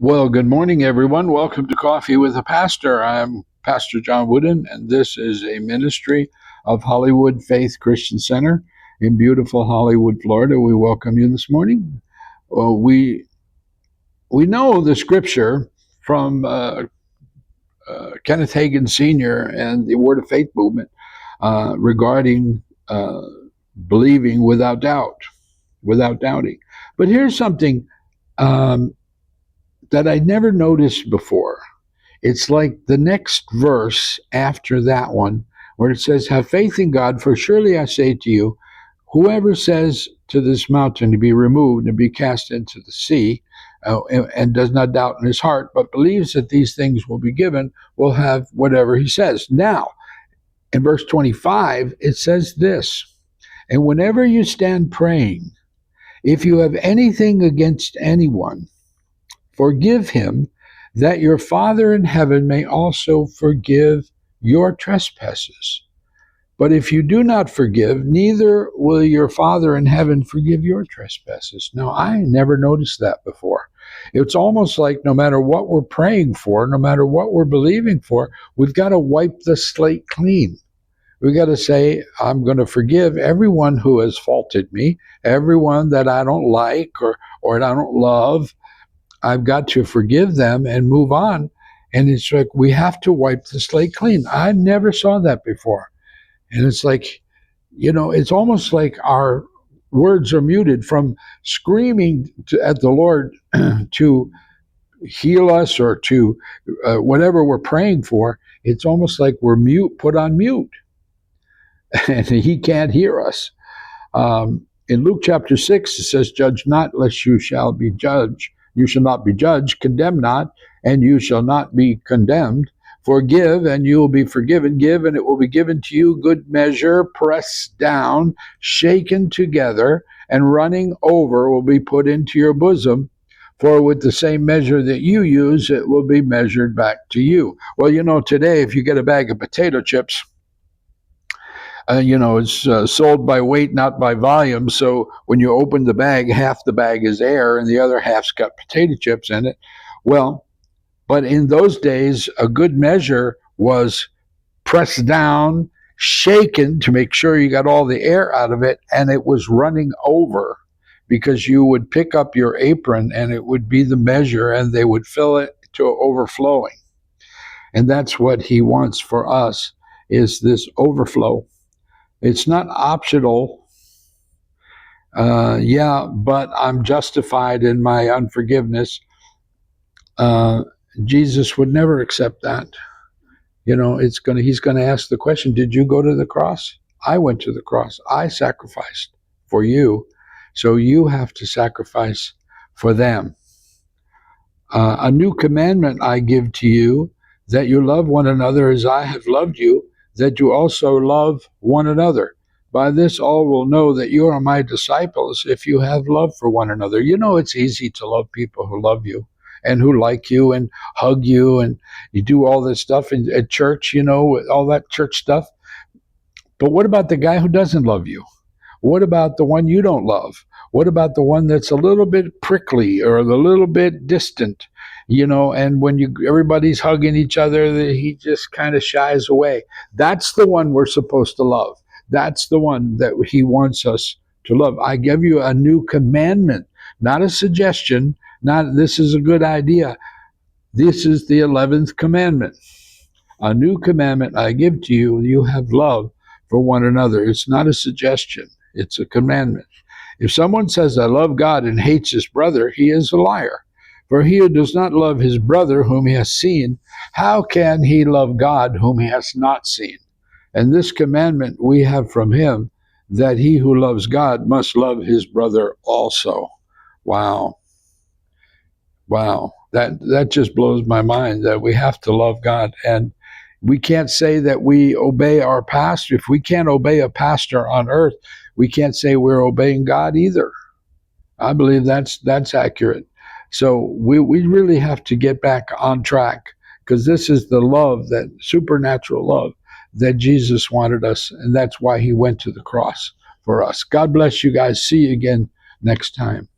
Well, good morning, everyone. Welcome to Coffee with a Pastor. I'm Pastor John Woodin, and this is a ministry of Hollywood Faith Christian Center in beautiful Hollywood, Florida. We welcome you this morning. Well, we know the scripture from Kenneth Hagin Sr. and the Word of Faith movement regarding believing without doubt, without doubting. But here's something that I never noticed before. It's like the next verse after that one, where it says, "Have faith in God, for surely I say to you, whoever says to this mountain to be removed and be cast into the sea, and does not doubt in his heart, but believes that these things will be given, will have whatever he says." Now, in verse 25, it says this, "And whenever you stand praying, if you have anything against anyone, forgive him, that your Father in heaven may also forgive your trespasses. But if you do not forgive, neither will your Father in heaven forgive your trespasses." Now, I never noticed that before. It's almost like no matter what we're praying for, no matter what we're believing for, we've got to wipe the slate clean. We've got to say, I'm going to forgive everyone who has faulted me, everyone that I don't like or that I don't love. I've got to forgive them and move on. And it's like we have to wipe the slate clean. I never saw that before. And it's like, it's almost like our words are muted from screaming at the Lord to heal us or to whatever we're praying for. It's almost like we're put on mute, and he can't hear us. In Luke chapter 6, it says, "Judge not, lest you shall be judged. You shall not be judged. Condemn not, and you shall not be condemned. Forgive, and you will be forgiven. Give, and it will be given to you. Good measure, pressed down, shaken together, and running over will be put into your bosom. For with the same measure that you use, it will be measured back to you." Well, today, if you get a bag of potato chips, it's sold by weight, not by volume. So when you open the bag, half the bag is air and the other half's got potato chips in it. Well, but in those days, a good measure was pressed down, shaken to make sure you got all the air out of it, and it was running over, because you would pick up your apron and it would be the measure and they would fill it to overflowing. And that's what he wants for us, is this overflow. It's not optional. But I'm justified in my unforgiveness. Jesus would never accept that. He's going to ask the question, did you go to the cross? I went to the cross. I sacrificed for you. So you have to sacrifice for them. A new commandment I give to you, that you love one another as I have loved you, that you also love one another. By this all will know that you are my disciples, if you have love for one another. It's easy to love people who love you and who like you and hug you, and you do all this stuff at church, all that church stuff. But what about the guy who doesn't love you? What about the one you don't love? What about the one that's a little bit prickly or a little bit distant? And when everybody's hugging each other, he just kind of shies away. That's the one we're supposed to love. That's the one that he wants us to love. I give you a new commandment, not a suggestion, not this is a good idea. This is the 11th commandment. A new commandment I give to you, you have love for one another. It's not a suggestion. It's a commandment. If someone says, I love God, and hates his brother, he is a liar. For he who does not love his brother whom he has seen, how can he love God whom he has not seen? And this commandment we have from him, that he who loves God must love his brother also. Wow. That just blows my mind, that we have to love God. And we can't say that we obey our pastor. If we can't obey a pastor on earth, we can't say we're obeying God either. I believe that's accurate. So we really have to get back on track, because this is the love, that supernatural love that Jesus wanted us, and that's why he went to the cross for us. God bless you guys. See you again next time.